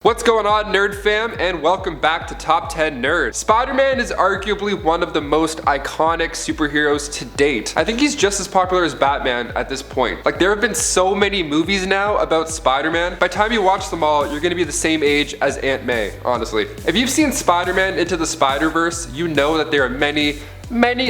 What's going on, nerd fam, and welcome back to Top 10 Nerds. Spider-Man is arguably one of the most iconic superheroes to date. I think he's just as popular as Batman at this point. Like, there have been so many movies now about Spider-Man. By the time you watch them all, you're gonna be the same age as Aunt May, honestly. If you've seen Spider-Man Into the Spider-Verse, you know that there are many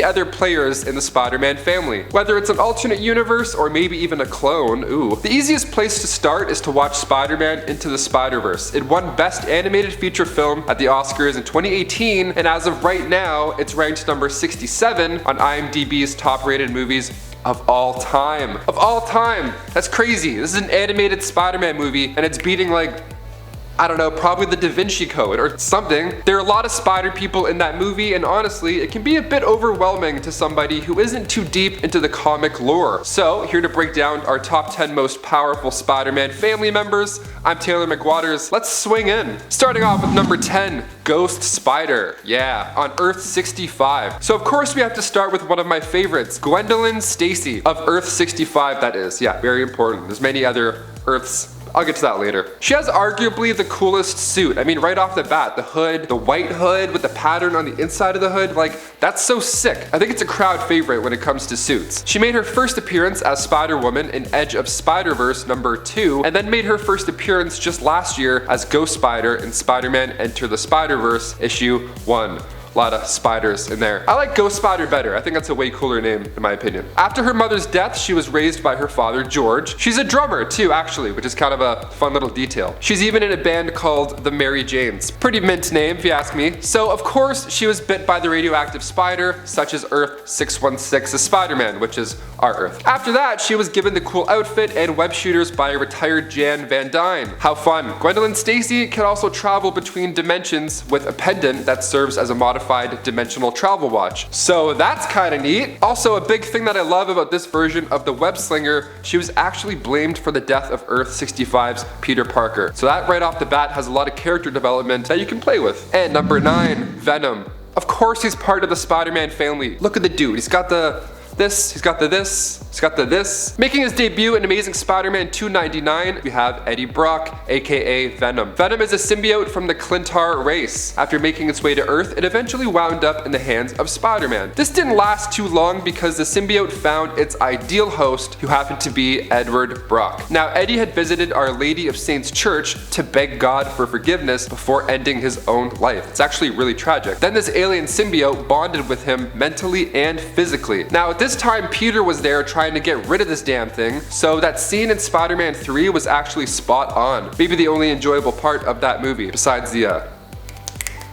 other players in the Spider-Man family. Whether it's an alternate universe or maybe even a clone, the easiest place to start is to watch Spider-Man Into the Spider-Verse. It won Best Animated Feature Film at the Oscars in 2018, and as of right now, it's ranked number 67 on IMDb's top-rated movies of all time. Of all time! That's crazy. This is an animated Spider-Man movie, and it's beating I don't know, probably the Da Vinci Code or something. There are a lot of spider people in that movie, and honestly, it can be a bit overwhelming to somebody who isn't too deep into the comic lore. So, here to break down our top 10 most powerful Spider-Man family members, I'm Taylor McWaters. Let's swing in. Starting off with number 10, Ghost Spider. Yeah, on Earth 65. So of course we have to start with one of my favorites, Gwendoline Stacy of Earth 65, that is. Yeah, very important. There's many other Earths. I'll get to that later. She has arguably the coolest suit. I mean, right off the bat, the hood, the white hood with the pattern on the inside of the hood, that's so sick. I think it's a crowd favorite when it comes to suits. She made her first appearance as Spider-Woman in Edge of Spider-Verse number 2, and then made her first appearance just last year as Ghost Spider in Spider-Man Enter the Spider-Verse issue 1. A lot of spiders in there. I like Ghost Spider better. I think that's a way cooler name in my opinion. After her mother's death, she was raised by her father, George. She's a drummer too, actually, which is kind of a fun little detail. She's even in a band called the Mary Janes. Pretty mint name if you ask me. So of course, she was bit by the radioactive spider, such as Earth 616's Spider-Man, which is our Earth. After that, she was given the cool outfit and web shooters by a retired Jan Van Dyne. How fun. Gwendoline Stacy can also travel between dimensions with a pendant that serves as a modified dimensional travel watch. So that's kind of neat. Also, a big thing that I love about this version of the web slinger, she was actually blamed for the death of Earth 65's Peter Parker. So that right off the bat has a lot of character development that you can play with. And number 9, Venom. Of course he's part of the Spider-Man family. Look at the dude. He's got the this, he's got the this, he's got the this. Making his debut in Amazing Spider-Man 299, we have Eddie Brock, aka Venom. Venom is a symbiote from the Clintar race. After making its way to Earth, it eventually wound up in the hands of Spider-Man. This didn't last too long because the symbiote found its ideal host, who happened to be Edward Brock. Now, Eddie had visited Our Lady of Saints Church to beg God for forgiveness before ending his own life. It's actually really tragic. Then this alien symbiote bonded with him mentally and physically. Now, at this time, Peter was there trying to get rid of this damn thing, so that scene in Spider-Man 3 was actually spot on. Maybe the only enjoyable part of that movie, besides the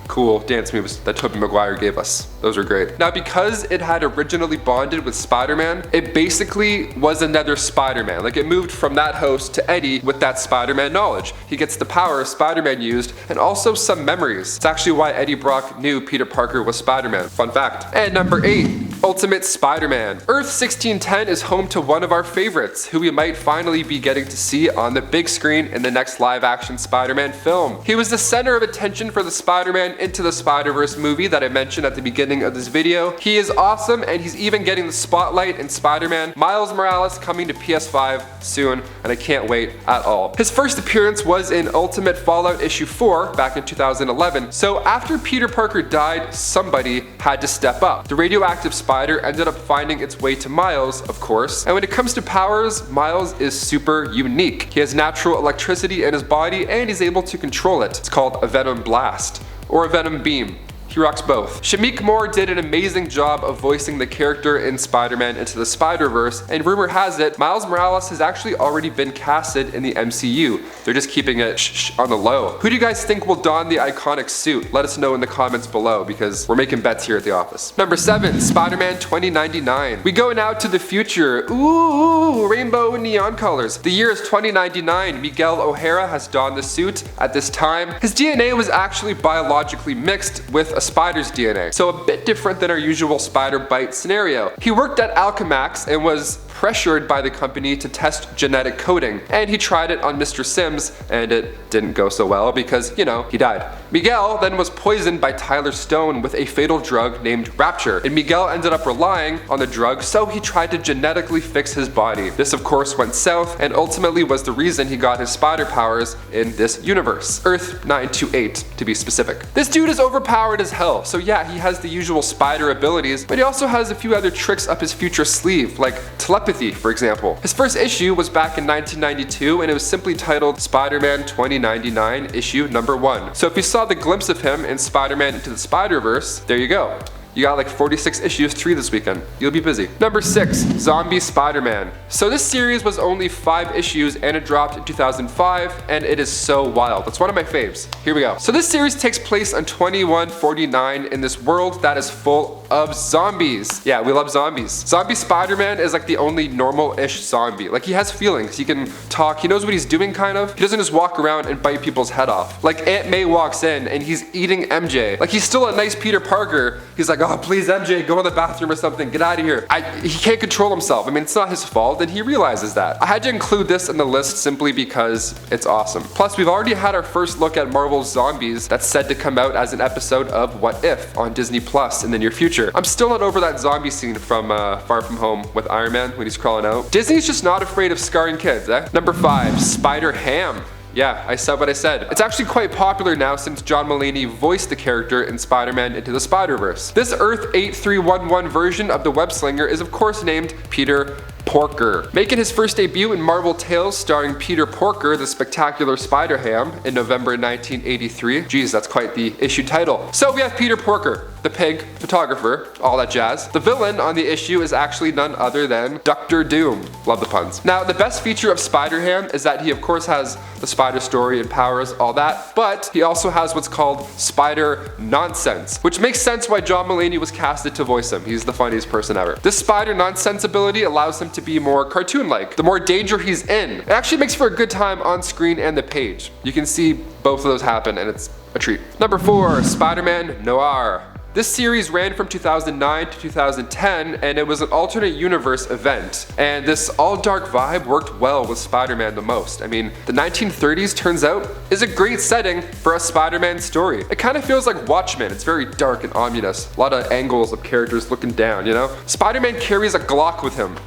cool dance moves that Tobey Maguire gave us. Those were great. Now, because it had originally bonded with Spider-Man, it basically was another Spider-Man. Like, it moved from that host to Eddie with that Spider-Man knowledge. He gets the power Spider-Man used and also some memories. It's actually why Eddie Brock knew Peter Parker was Spider-Man. Fun fact. And number 8, Ultimate Spider-Man. Earth 1610 is home to one of our favorites, who we might finally be getting to see on the big screen in the next live-action Spider-Man film. He was the center of attention for the Spider-Man Into the Spider-Verse movie that I mentioned at the beginning of this video. He is awesome, and he's even getting the spotlight in Spider-Man Miles Morales coming to PS5 soon, and I can't wait at all. His first appearance was in Ultimate Fallout issue 4 back in 2011, so after Peter Parker died, somebody had to step up. The radioactive spider ended up finding its way to Miles, of course, and when it comes to powers, Miles is super unique. He has natural electricity in his body, and he's able to control it. It's called a Venom Blast, or a Venom Beam. He rocks both. Shameik Moore did an amazing job of voicing the character in Spider-Man Into the Spider-Verse, and rumor has it, Miles Morales has actually already been casted in the MCU. They're just keeping it on the low. Who do you guys think will don the iconic suit? Let us know in the comments below, because we're making bets here at the office. Number 7, Spider-Man 2099. We go now to the future. Ooh, rainbow neon colors. The year is 2099. Miguel O'Hara has donned the suit at this time. His DNA was actually biologically mixed with a spider's DNA, so a bit different than our usual spider bite scenario. He worked at Alchemax and was pressured by the company to test genetic coding, and he tried it on Mr. Sims, and it didn't go so well because, you know, he died. Miguel then was poisoned by Tyler Stone with a fatal drug named Rapture, and Miguel ended up relying on the drug, so he tried to genetically fix his body. This of course went south, and ultimately was the reason he got his spider powers in this universe. Earth 928 to be specific. This dude is overpowered as hell, so yeah, he has the usual spider abilities, but he also has a few other tricks up his future sleeve, like telepathy, for example. His first issue was back in 1992, and it was simply titled Spider-Man 2099 issue number 1. So if you saw the glimpse of him in Spider-Man Into the Spider-Verse, there you go. You got like 46 issues to read this weekend. You'll be busy. Number 6, Zombie Spider-Man. So this series was only 5 issues and it dropped in 2005, and it is so wild. That's one of my faves. Here we go. So this series takes place on 2149 in this world that is full of zombies. Yeah, we love zombies. Zombie Spider-Man is like the only normal-ish zombie. Like, he has feelings, he can talk, he knows what he's doing kind of. He doesn't just walk around and bite people's head off. Like, Aunt May walks in and he's eating MJ. Like, he's still a nice Peter Parker. He's like, oh please MJ, go in the bathroom or something, get out of here. He can't control himself. I mean, it's not his fault, and he realizes that. I had to include this in the list simply because it's awesome. Plus, we've already had our first look at Marvel's Zombies that's said to come out as an episode of What If on Disney Plus in the near future. I'm still not over that zombie scene from Far From Home with Iron Man when he's crawling out. Disney's just not afraid of scarring kids, eh? Number 5, Spider-Ham. Yeah, I said what I said. It's actually quite popular now since John Mulaney voiced the character in Spider-Man Into the Spider-Verse. This Earth 8311 version of the web-slinger is of course named Peter Porker, making his first debut in Marvel Tales starring Peter Porker, the Spectacular Spider-Ham, in November 1983. Geez, that's quite the issue title. So we have Peter Porker, the pig, photographer, all that jazz. The villain on the issue is actually none other than Dr. Doom. Love the puns. Now, the best feature of Spider-Ham is that he of course has the spider story and powers, all that, but he also has what's called spider nonsense, which makes sense why John Mulaney was casted to voice him. He's the funniest person ever. This spider nonsense ability allows him to be more cartoon-like. The more danger he's in, it actually makes for a good time on screen and the page. You can see both of those happen, and it's a treat. Number 4, Spider-Man Noir. This series ran from 2009 to 2010, and it was an alternate universe event. And this all-dark vibe worked well with Spider-Man the most. I mean, the 1930s, turns out, is a great setting for a Spider-Man story. It kind of feels like Watchmen. It's very dark and ominous. A lot of angles of characters looking down, you know? Spider-Man carries a Glock with him.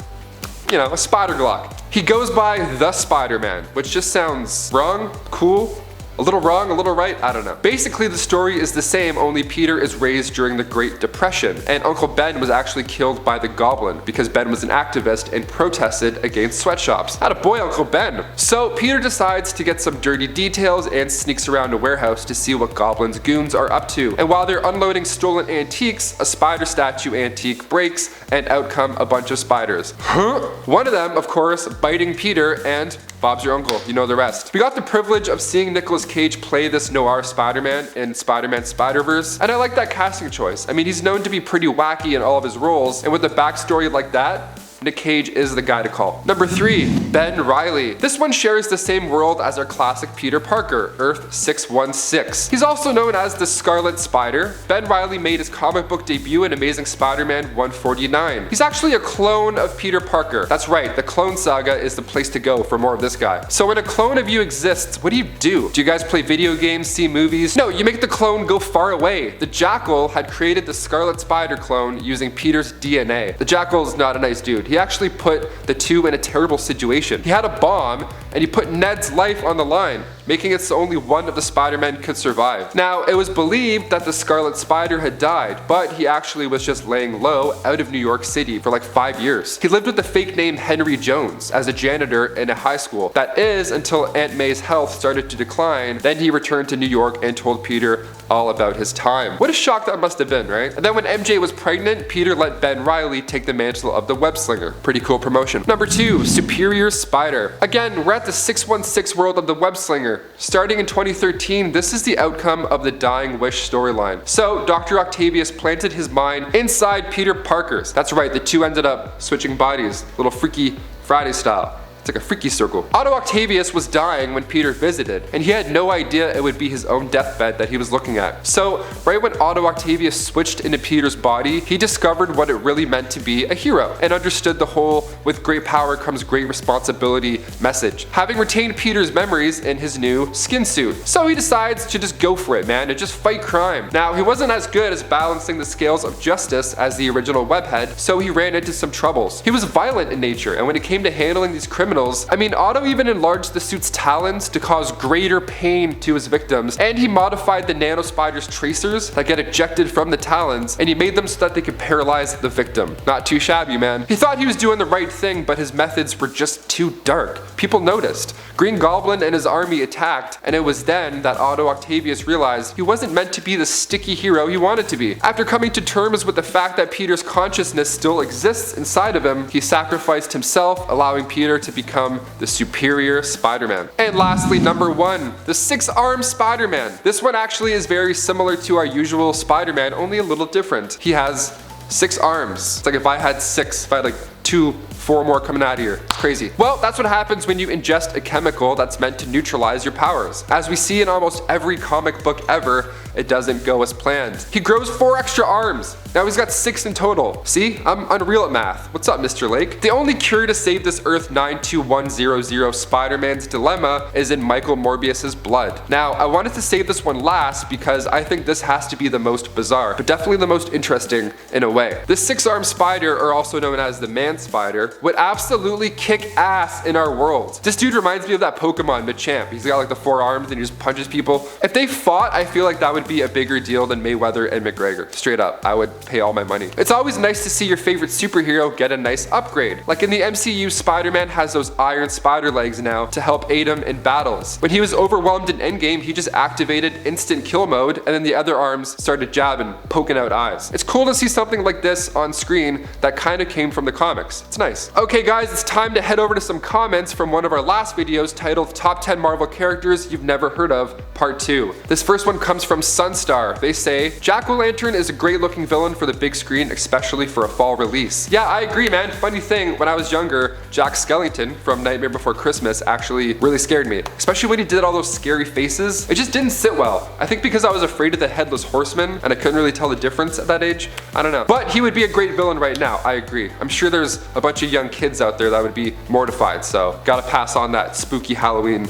You know, a spider Glock. He goes by the Spider-Man, which just sounds wrong, cool, a little wrong, a little right, I don't know. Basically, the story is the same, only Peter is raised during the Great Depression, and Uncle Ben was actually killed by the Goblin because Ben was an activist and protested against sweatshops. Attaboy, Uncle Ben. So Peter decides to get some dirty details and sneaks around a warehouse to see what Goblin's goons are up to. And while they're unloading stolen antiques, a spider statue antique breaks, and out come a bunch of spiders. One of them, of course, biting Peter, and Bob's your uncle, you know the rest. We got the privilege of seeing Nicolas Cage play this noir Spider-Man in Spider-Man Spider-Verse, and I like that casting choice. I mean, he's known to be pretty wacky in all of his roles, and with a backstory like that, Nick Cage is the guy to call. Number 3, Ben Reilly. This one shares the same world as our classic Peter Parker, Earth 616. He's also known as the Scarlet Spider. Ben Reilly made his comic book debut in Amazing Spider-Man 149. He's actually a clone of Peter Parker. That's right, the Clone Saga is the place to go for more of this guy. So when a clone of you exists, what do? Do you guys play video games, see movies? No, you make the clone go far away. The Jackal had created the Scarlet Spider clone using Peter's DNA. The Jackal is not a nice dude. He actually put the two in a terrible situation. He had a bomb, and he put Ned's life on the line, making it so only one of the Spider-Men could survive. Now, it was believed that the Scarlet Spider had died, but he actually was just laying low out of New York City for like 5 years. He lived with the fake name Henry Jones as a janitor in a high school. That is, until Aunt May's health started to decline. Then he returned to New York and told Peter all about his time. What a shock that must have been, right? And then when MJ was pregnant, Peter let Ben Reilly take the mantle of the web slinger. Pretty cool promotion. Number 2, Superior Spider. Again, we're at the 616 world of the web slinger. Starting in 2013, this is the outcome of the Dying Wish storyline. So Dr. Octavius planted his mind inside Peter Parker's. That's right, the two ended up switching bodies, little Freaky Friday style. It's like a freaky circle. Otto Octavius was dying when Peter visited, and he had no idea it would be his own deathbed that he was looking at. So, right when Otto Octavius switched into Peter's body, he discovered what it really meant to be a hero, and understood the whole with great power comes great responsibility message, having retained Peter's memories in his new skin suit. So he decides to just go for it, man, and just fight crime. Now, he wasn't as good as balancing the scales of justice as the original Webhead, so he ran into some troubles. He was violent in nature, and when it came to handling these criminals, I mean, Otto even enlarged the suit's talons to cause greater pain to his victims, and he modified the Nano Spider's tracers that get ejected from the talons, and he made them so that they could paralyze the victim. Not too shabby, man. He thought he was doing the right thing, but his methods were just too dark. People noticed. Green Goblin and his army attacked, and it was then that Otto Octavius realized he wasn't meant to be the sticky hero he wanted to be. After coming to terms with the fact that Peter's consciousness still exists inside of him, he sacrificed himself, allowing Peter to become the superior Spider-Man. And lastly, number 1, the 6-armed Spider-Man. This one actually is very similar to our usual Spider-Man, only a little different. He has 6 arms. It's like if I had 6, if I had like 2, 4 more coming out of here. It's crazy. Well, that's what happens when you ingest a chemical that's meant to neutralize your powers. As we see in almost every comic book ever, it doesn't go as planned. He grows 4 extra arms. Now he's got 6 in total. See, I'm unreal at math. What's up, Mr. Lake? The only cure to save this Earth 92100 Spider-Man's dilemma is in Michael Morbius's blood. Now, I wanted to save this one last because I think this has to be the most bizarre, but definitely the most interesting in a way. This 6-armed spider, or also known as the Man Spider, would absolutely kick ass in our world. This dude reminds me of that Pokemon Machamp. He's got like the 4 arms and he just punches people. If they fought, I feel like that would be a bigger deal than Mayweather and McGregor. Straight up, I would pay all my money. It's always nice to see your favorite superhero get a nice upgrade. Like in the MCU, Spider-Man has those iron spider legs now to help aid him in battles. When he was overwhelmed in Endgame, he just activated instant kill mode, and then the other arms started jabbing, poking out eyes. It's cool to see something like this on screen that kind of came from the comics. It's nice. Okay guys, it's time to head over to some comments from one of our last videos titled Top 10 Marvel Characters You've Never Heard Of, Part 2. This first one comes from Sunstar. They say, Jack-O-Lantern is a great looking villain for the big screen, especially for a fall release. Yeah, I agree, man. Funny thing, when I was younger, Jack Skellington from Nightmare Before Christmas actually really scared me, especially when he did all those scary faces. It just didn't sit well. I think because I was afraid of the Headless Horseman and I couldn't really tell the difference at that age. I don't know. But he would be a great villain right now, I agree. I'm sure there's a bunch of young kids out there that would be mortified, so gotta pass on that spooky Halloween,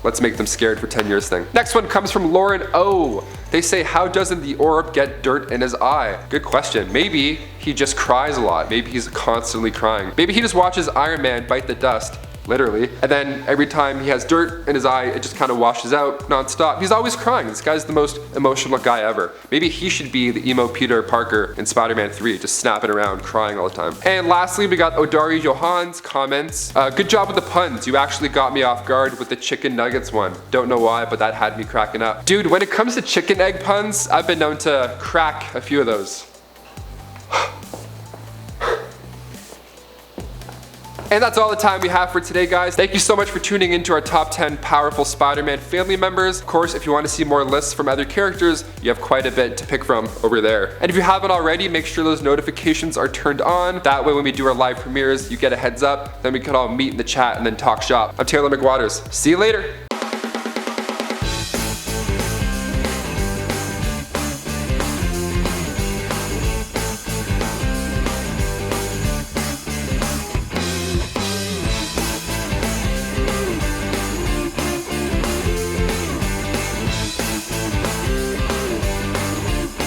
let's make them scared for 10 years thing. Next one comes from Lauren O. They say, how doesn't the orb get dirt in his eye? Good question. Maybe he just cries a lot. Maybe he's constantly crying. Maybe he just watches Iron Man bite the dust, literally, and then every time he has dirt in his eye, it just kind of washes out non-stop. He's always crying. This guy's the most emotional guy ever. Maybe he should be the emo Peter Parker in Spider-Man 3, just snapping around, crying all the time. And lastly, we got Odari Johan's comments. Good job with the puns. You actually got me off guard with the chicken nuggets one. Don't know why, but that had me cracking up. Dude, when it comes to chicken egg puns, I've been known to crack a few of those. And that's all the time we have for today, guys. Thank you so much for tuning into our top 10 powerful Spider-Man family members. Of course, if you want to see more lists from other characters, you have quite a bit to pick from over there. And if you haven't already, make sure those notifications are turned on. That way when we do our live premieres, you get a heads up. Then we can all meet in the chat and then talk shop. I'm Taylor McWaters. See you later.